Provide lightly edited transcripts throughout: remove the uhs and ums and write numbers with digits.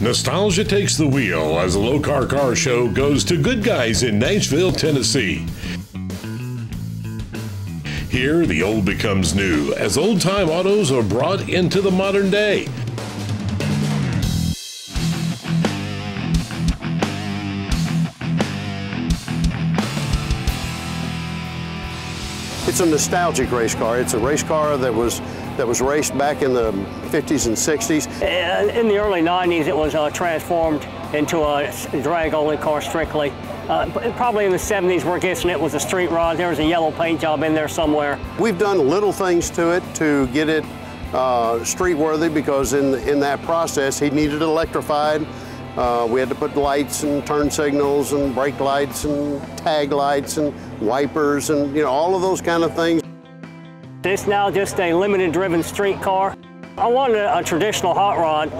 Nostalgia takes the wheel as the Lokar Car Show goes to Good Guys in Nashville, Tennessee. Here, the old becomes new as old-time autos are brought into the modern day. It's a nostalgic race car. It's a race car that was raced back in the 50s and 60s. In the early 90s, it was transformed into a drag-only car strictly. Probably in the 70s, we're guessing it was a street rod. There was a yellow paint job in there somewhere. We've done little things to it to get it street-worthy, because in that process, he needed it electrified. We had to put lights and turn signals and brake lights and tag lights and wipers and, you know, all of those kind of things. It's now just a limited driven street car. I wanted a traditional hot rod.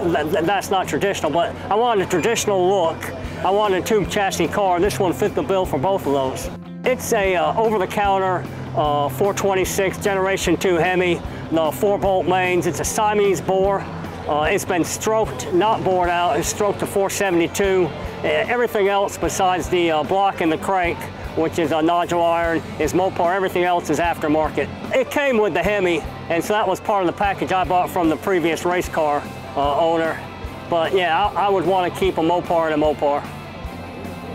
That's not traditional, but I wanted a traditional look. I wanted a tube chassis car. This one fit the bill for both of those. It's a over-the-counter 426 Generation 2 Hemi, the 4-bolt mains. It's a Siamese bore. It's been stroked, not bored out. It's stroked to 472. Everything else besides the block and the crank, which is a nodule iron, is Mopar. Everything else is aftermarket. It came with the Hemi, and so that was part of the package I bought from the previous race car owner. But yeah, I would want to keep a Mopar and a Mopar.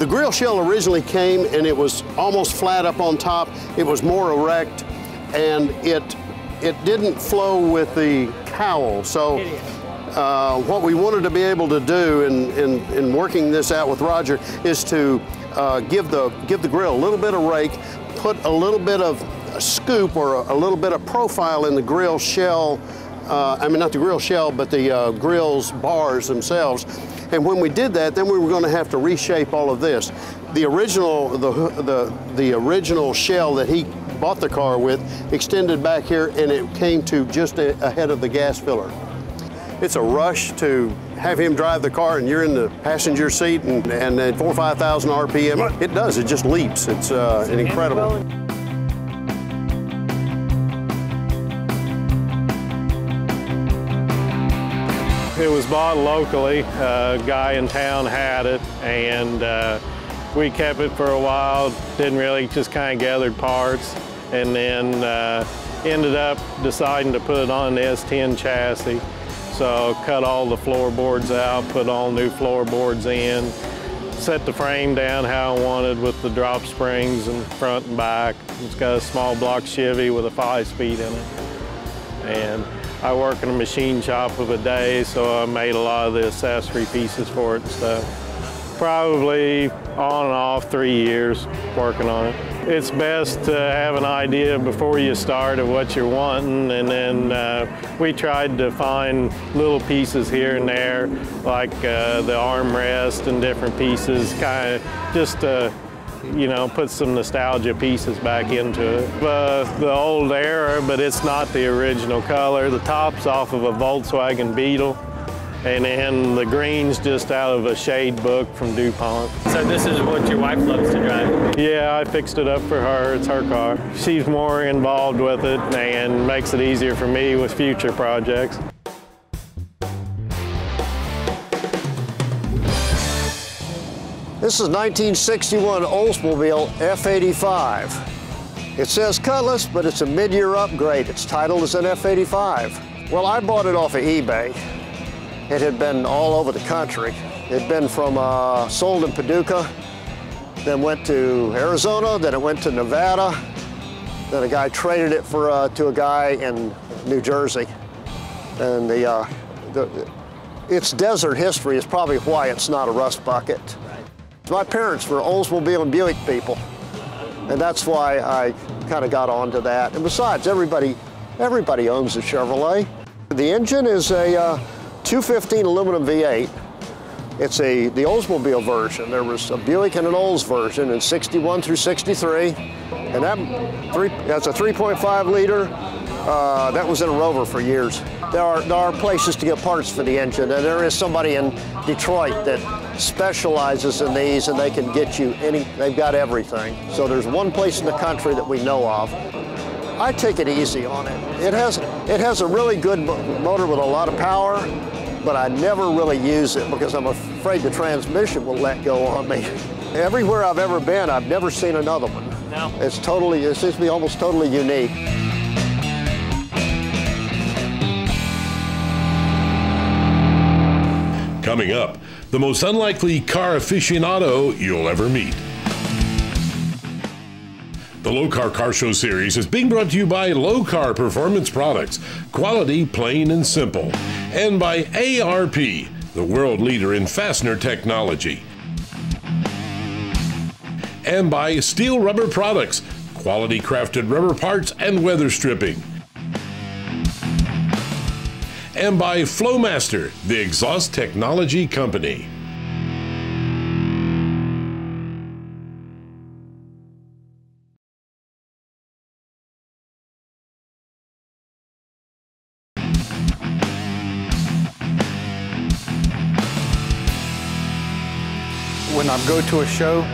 The grill shell originally came and it was almost flat up on top. It was more erect, and it didn't flow with the cowl. So what we wanted to be able to do in working this out with Roger is to give the grill a little bit of rake, put a little bit of a scoop or a little bit of profile in the grill shell. I mean, not the grill shell, but the grill's bars themselves. And when we did that, then we were going to have to reshape all of this. The original shell that he bought the car with extended back here, and it came to just ahead of the gas filler. It's a rush to have him drive the car and you're in the passenger seat and at 4,000 or 5,000 RPM. It does, it just leaps. It's incredible. It was bought locally. A guy in town had it, and we kept it for a while. Didn't really, just kind of gathered parts, and then ended up deciding to put it on the S10 chassis. So cut all the floorboards out, put all new floorboards in, set the frame down how I wanted with the drop springs in front and back. It's got a small block Chevy with a 5-speed in it. And I work in a machine shop of a day, so I made a lot of the accessory pieces for it and stuff. Probably on and off 3 years working on it. It's best to have an idea before you start of what you're wanting, and then we tried to find little pieces here and there, like the armrest and different pieces, kind of just to, you know, put some nostalgia pieces back into it. The old era, but it's not the original color. The top's off of a Volkswagen Beetle, and then the green's just out of a shade book from DuPont. So this is what your wife loves to drive? Yeah, I fixed it up for her. It's her car. She's more involved with it and makes it easier for me with future projects. This is 1961 Oldsmobile F85. It says Cutlass, but it's a mid-year upgrade. It's titled as an F85. Well, I bought it off of eBay. It had been all over the country. It had been from sold in Paducah, then went to Arizona, then it went to Nevada. Then a guy traded it for to a guy in New Jersey. And its desert history is probably why it's not a rust bucket. My parents were Oldsmobile and Buick people, and that's why I kind of got onto that. And besides, everybody owns a Chevrolet. The engine is a 215 aluminum V8. It's the Oldsmobile version. There was a Buick and an Olds version in 61 through 63, and that's a 3.5 liter. That was in a Rover for years. There are places to get parts for the engine, and there is somebody in Detroit that specializes in these, and they can get you they've got everything. So there's one place in the country that we know of. I take it easy on it. It has a really good motor with a lot of power. but I never really use it because I'm afraid the transmission will let go on me. Everywhere I've ever been, I've never seen another one. No. It seems to be almost totally unique. Coming up, the most unlikely car aficionado you'll ever meet. The Lokar Car Show series is being brought to you by Lokar Performance Products, quality, plain and simple, and by ARP, the world leader in fastener technology, and by Steel Rubber Products, quality crafted rubber parts and weather stripping, and by Flowmaster, the exhaust technology company. When I go to a show,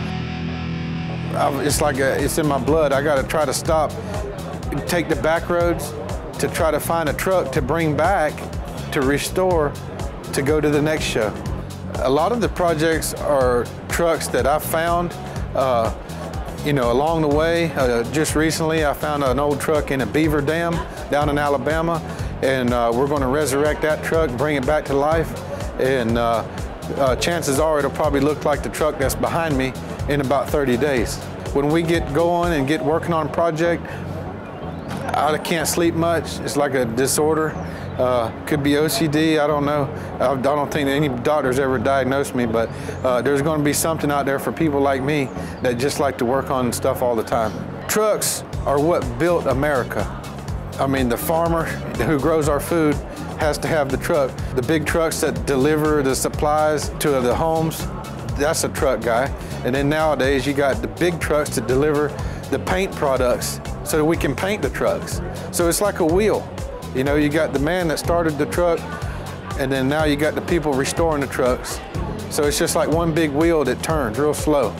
it's like it's in my blood. I got to try to stop, take the back roads to try to find a truck to bring back, to restore, to go to the next show. A lot of the projects are trucks that I found, along the way. Just recently, I found an old truck in a beaver dam down in Alabama, and we're going to resurrect that truck, bring it back to life, and chances are it'll probably look like the truck that's behind me in about 30 days. When we get going and get working on a project, I can't sleep much. It's like a disorder. Could be OCD, I don't know. I don't think any doctors ever diagnosed me, but there's going to be something out there for people like me that just like to work on stuff all the time. Trucks are what built America. I mean, the farmer who grows our food has to have the truck. The big trucks that deliver the supplies to the homes, that's a truck guy. And then nowadays you got the big trucks to deliver the paint products so that we can paint the trucks. So it's like a wheel. You know, you got the man that started the truck, and then now you got the people restoring the trucks. So it's just like one big wheel that turns real slow.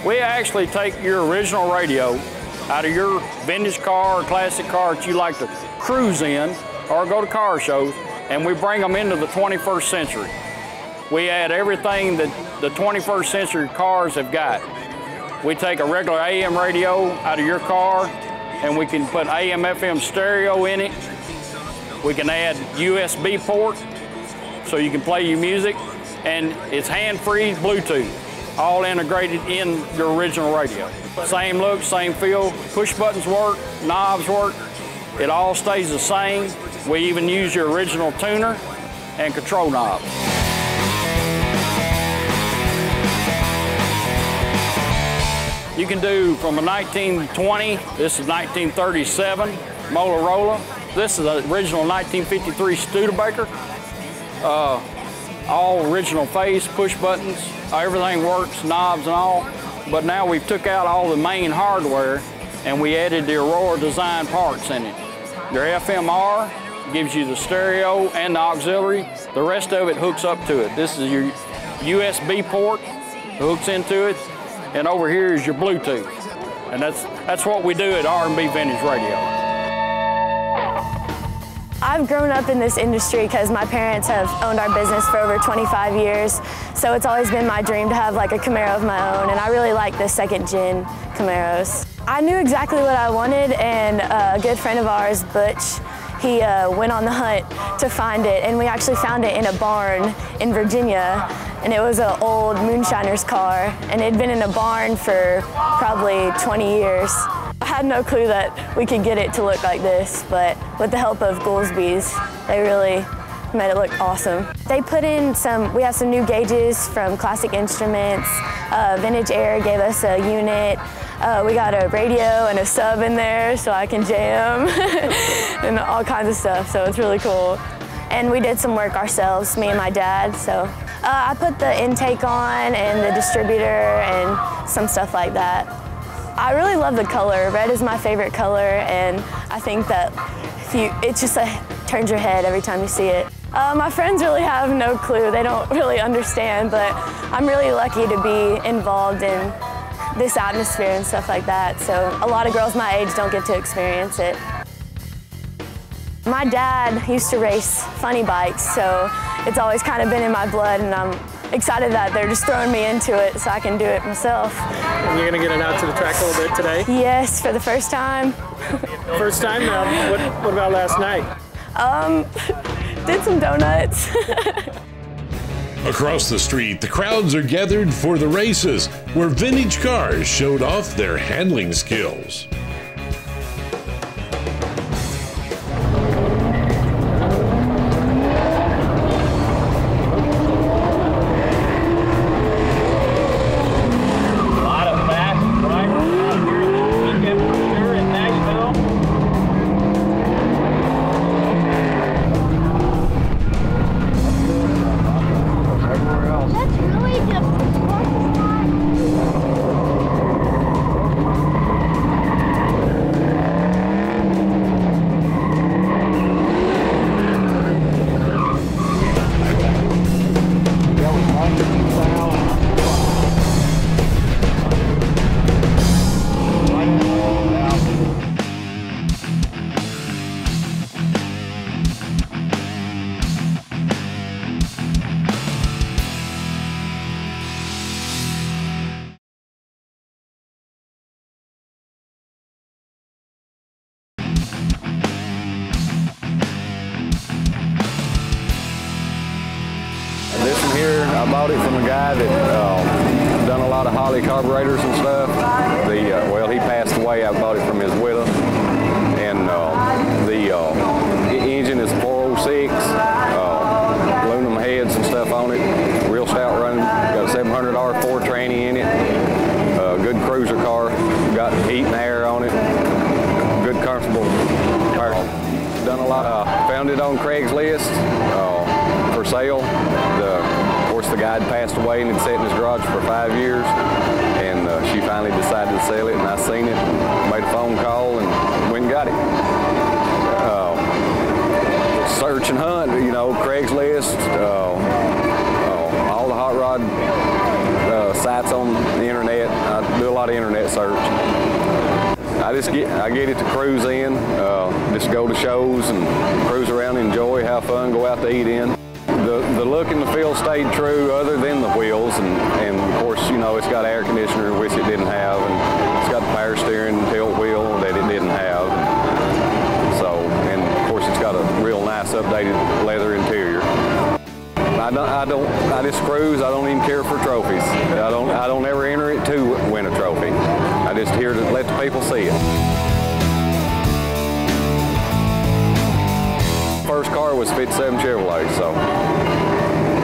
We actually take your original radio out of your vintage car or classic car that you like to cruise in or go to car shows, and we bring them into the 21st century. We add everything that the 21st century cars have got. We take a regular AM radio out of your car, and we can put AM, FM stereo in it. We can add USB port so you can play your music, and it's hand-free Bluetooth, all integrated in your original radio. Same look, same feel, push buttons work, knobs work, it all stays the same. We even use your original tuner and control knobs. You can do from a 1920, this is 1937 Motorola. This is the original 1953 Studebaker. All original face, push buttons, everything works, knobs and all. But now we've took out all the main hardware and we added the Aurora design parts in it. Your FMR gives you the stereo and the auxiliary. The rest of it hooks up to it. This is your USB port, hooks into it, and over here is your Bluetooth. And that's what we do at R&B Vintage Radio. I've grown up in this industry because my parents have owned our business for over 25 years, so it's always been my dream to have like a Camaro of my own, and I really like the second-gen Camaros. I knew exactly what I wanted, and a good friend of ours, Butch, he went on the hunt to find it, and we actually found it in a barn in Virginia, and it was an old moonshiner's car, and it had been in a barn for probably 20 years. I had no clue that we could get it to look like this, but with the help of Goolsby's, they really made it look awesome. They put in we have some new gauges from Classic Instruments. Vintage Air gave us a unit. We got a radio and a sub in there so I can jam and all kinds of stuff, so it's really cool. And we did some work ourselves, me and my dad, so I put the intake on and the distributor and some stuff like that. I really love the color. Red is my favorite color, and I think that it just turns your head every time you see it. My friends really have no clue. They don't really understand, but I'm really lucky to be involved in this atmosphere and stuff like that. So a lot of girls my age don't get to experience it. My dad used to race funny bikes, so it's always kind of been in my blood, and I'm excited that they're just throwing me into it so I can do it myself. And you're going to get it out to the track a little bit today? Yes, for the first time. First time? What about last night? Did some donuts. Across the street, the crowds are gathered for the races, where vintage cars showed off their handling skills. This one here, I bought it from a guy that done a lot of Holly carburetors and stuff. Well, he passed away. I bought it from his widow. And the engine is 406, aluminum heads and stuff on it. Real stout running. Got a 700 R4 tranny in it. Good cruiser car. Got heat and air on it. Good, comfortable car. Done a lot. Found it on Craigslist for sale. Of course, the guy had passed away and had sat in his garage for 5 years, and she finally decided to sell it, and I seen it, made a phone call, and went and got it. Search and hunt, you know, Craigslist, all the hot rod sites on the internet. I do a lot of internet search. I get it to cruise in, just go to shows and cruise around, enjoy, have fun, go out to eat in. The look and the feel stayed true other than the wheels, and of course, you know, it's got air conditioner, which it didn't have, and it's got the power steering and tilt wheel that it didn't have. So, and of course, it's got a real nice updated leather interior. I just cruise. I don't even care for trophies. I don't ever enter it to win a trophy. I just here to let the people see it. First car was 57 Chevrolet, so,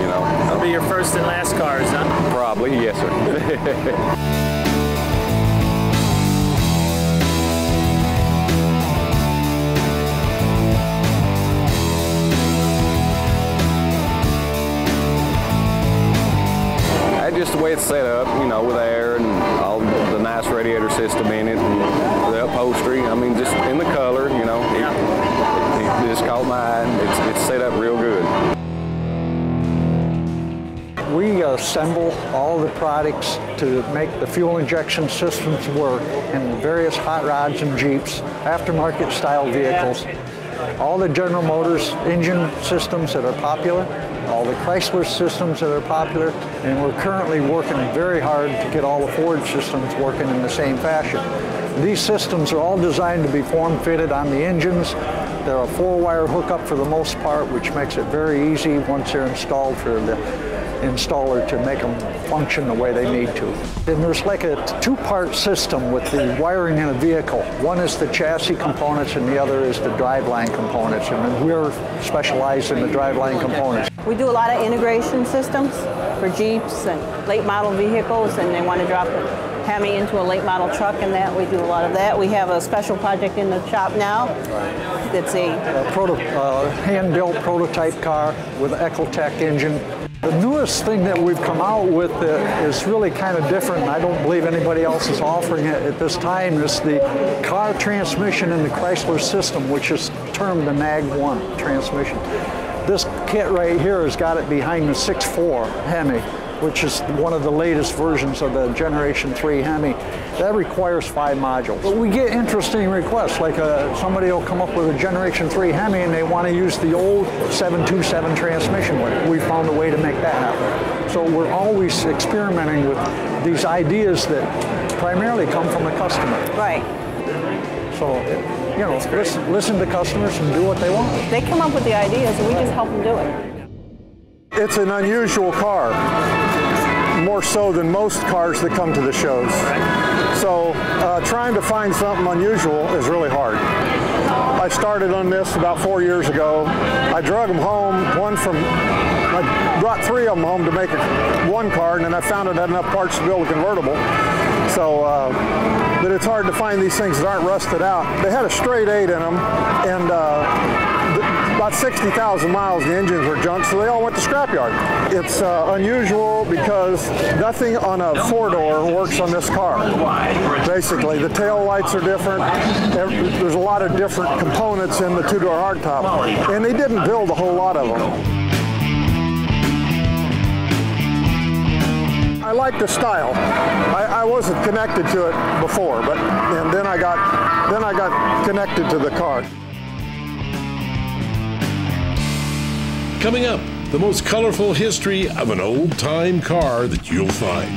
you know. That'll be your first and last cars, huh? Probably, yes, sir. Just the way it's set up, you know, with air and all the nice radiator system in it, and the upholstery. I mean, just in the color, you know, it just caught my eye. It's set up real good. We assemble all the products to make the fuel injection systems work in various hot rods and Jeeps, aftermarket style vehicles. All the General Motors engine systems that are popular, all the Chrysler systems that are popular, and we're currently working very hard to get all the Ford systems working in the same fashion. These systems are all designed to be form-fitted on the engines. They're a 4-wire hookup for the most part, which makes it very easy once they're installed for the installer to make them function the way they need to. And there's like a 2-part system with the wiring in a vehicle. One is the chassis components and the other is the driveline components, and we're specialized in the driveline components. We do a lot of integration systems for Jeeps and late model vehicles, and they want to drop the Hemi into a late model truck, and that we do a lot of that. We have a special project in the shop now that's a hand-built prototype car with an Ecotec engine. The newest thing that we've come out with that is really kind of different, and I don't believe anybody else is offering it at this time, is the car transmission in the Chrysler system, which is termed the NAG-1 transmission. This kit right here has got it behind the 6.4 Hemi, which is one of the latest versions of the Generation 3 Hemi. That requires 5 modules. But we get interesting requests, like somebody will come up with a Generation 3 Hemi and they want to use the old 727 transmission with it. We found a way to make that happen. So we're always experimenting with these ideas that primarily come from the customer. Right. So, you know, listen to customers and do what they want. They come up with the ideas and we just help them do it. It's an unusual car, more so than most cars that come to the shows. So trying to find something unusual is really hard. I started on this about 4 years ago. I drug them home, I brought 3 of them home to make one car, and then I found it had enough parts to build a convertible. So, but it's hard to find these things that aren't rusted out. They had a straight 8 in them, and about 60,000 miles the engines were junk, so they all went to scrapyard. It's unusual because nothing on a 4-door works on this car. Basically, the tail lights are different. There's a lot of different components in the 2-door hardtop, and they didn't build a whole lot of them. I like the style. I wasn't connected to it before, and then I got connected to the car. Coming up, the most colorful history of an old-time car that you'll find.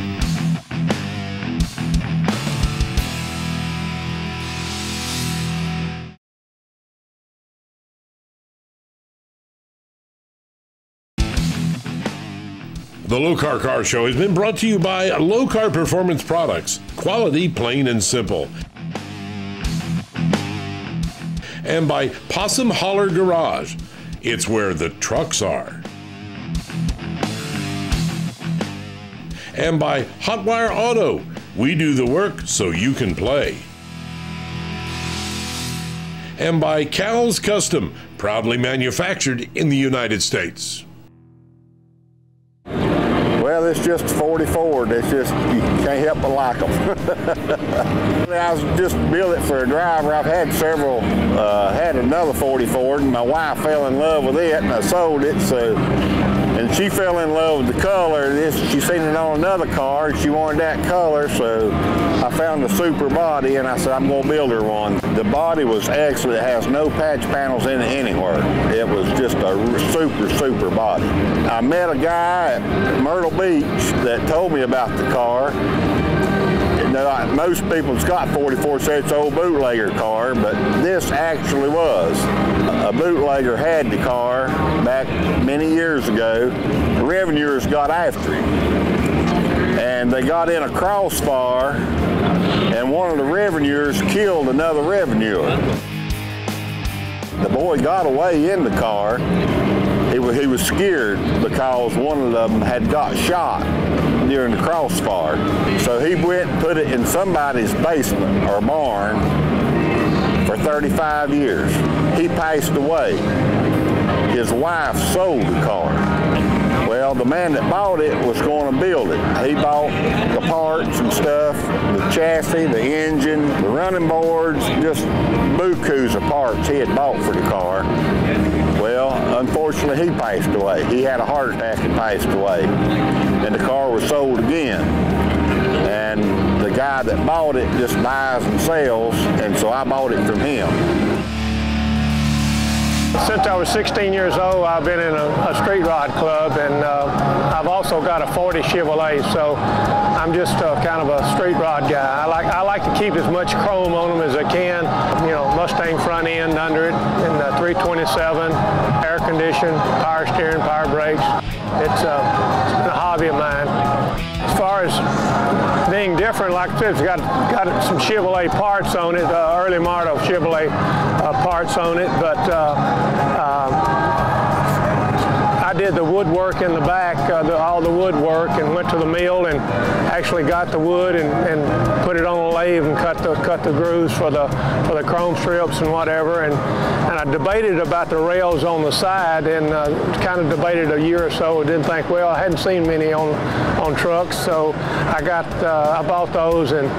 The Lokar Car Show has been brought to you by Lokar Performance Products. Quality, plain and simple. And by Possum Holler Garage. It's where the trucks are. And by Hotwire Auto. We do the work so you can play. And by Cal's Custom. Proudly manufactured in the United States. Well, it's just a 40 Ford. It's just, you can't help but like them. I was just built it for a driver. I've had several, had another 40 Ford, and my wife fell in love with it, and I sold it, so, and she fell in love with the color. She seen it on another car, and she wanted that color, so I found the super body, and I said, I'm gonna build her one. The body was excellent. It has no patch panels in it anywhere. It was just a super, super body. I met a guy at Myrtle Beach that told me about the car. Now, most people that's got 44 say it's an old bootlegger car, but this actually was. A bootlegger had the car back many years ago. The revenuers got after him. And they got in a crossfire, and one of the revenuers killed another revenuer. The boy got away in the car. He was scared because one of them had got shot during the crossfire. So he went and put it in somebody's basement or barn for 35 years. He passed away. His wife sold the car. Well, the man that bought it was going to build it. He bought the parts and stuff, the chassis, the engine, the running boards, just bukus of parts he had bought for the car. Well, unfortunately, he passed away. He had a heart attack and passed away. And the car was sold again. And the guy that bought it just buys and sells, and so I bought it from him. Since I was 16 years old, I've been in a street rod club, and I've also got a 40 Chevrolet, so I'm just kind of a street rod guy. I like to keep as much chrome on them as I can. You know, Mustang front end under it, and 327, air conditioned, power steering, power brakes. It's been a hobby of mine. As far as being different, like I said, it's got some Chevrolet parts on it, early model Chevrolet parts on it, but I did the woodwork in the back, all the woodwork, and went to the mill and actually got the wood and put it on a lathe and cut the grooves for the chrome strips and whatever. And I debated about the rails on the side, and kind of debated a year or so. I didn't think, well, I hadn't seen many on trucks, so I bought those and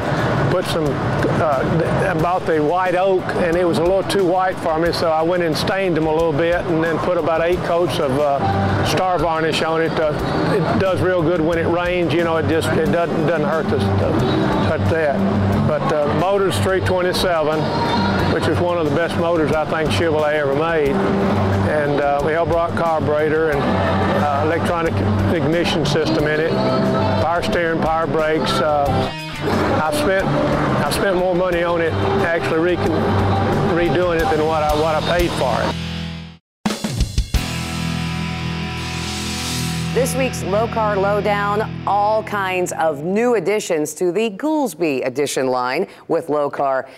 put some, I bought the white oak, and it was a little too white for me, so I went and stained them a little bit, and then put about 8 coats of star varnish on it. It does real good when it rains. You know, it doesn't hurt that. But the motor's 327, which is one of the best motors I think Chevrolet ever made, and L-Brock carburetor and electronic ignition system in it, power steering, power brakes. I've spent more money on it actually redoing it than what I paid for it. This week's Lokar Lowdown, all kinds of new additions to the Goolsby edition line with Lokar.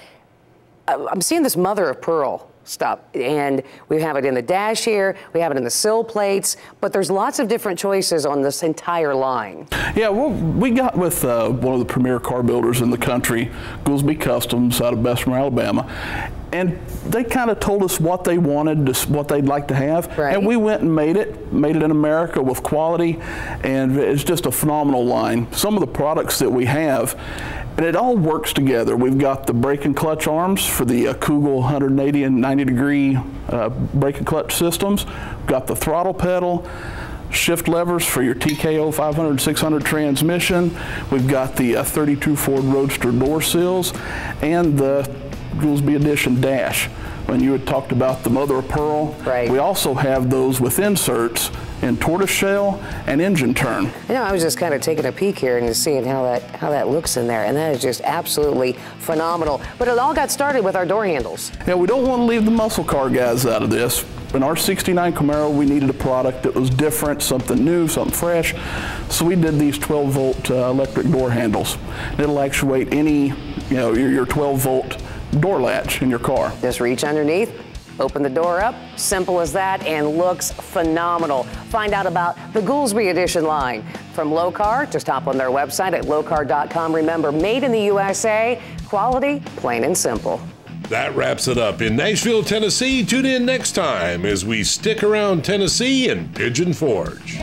I'm seeing this mother of pearl stuff, and we have it in the dash here, we have it in the sill plates, but there's lots of different choices on this entire line. Yeah, well, we got with one of the premier car builders in the country, Goolsby Customs out of Bessemer, Alabama, and they kind of told us what they wanted, what they'd like to have, right. And we went and made it in America with quality, and it's just a phenomenal line. Some of the products that we have, and it all works together. We've got the brake and clutch arms for the Kugel 180 and 90 degree brake and clutch systems. We've got the throttle pedal, shift levers for your TKO 500, 600 transmission. We've got the 32 Ford Roadster door sills and the Goolsby Edition dash. When you had talked about the mother of pearl, right. We also have those with inserts in tortoiseshell and engine turn. You know, I was just kind of taking a peek here and seeing how that looks in there, and that is just absolutely phenomenal. But it all got started with our door handles. Yeah, we don't want to leave the muscle car guys out of this. In our 69 Camaro, we needed a product that was different, something new, something fresh. So we did these 12-volt electric door handles. It'll actuate any, your 12-volt door latch in your car. Just reach underneath, open the door up, simple as that, and looks phenomenal. Find out about the Goolsby Edition line from Lokar. Just hop on their website at lokar.com. Remember, made in the USA, quality, plain and simple. That wraps it up in Nashville, Tennessee. Tune in next time as we stick around Tennessee and Pigeon Forge.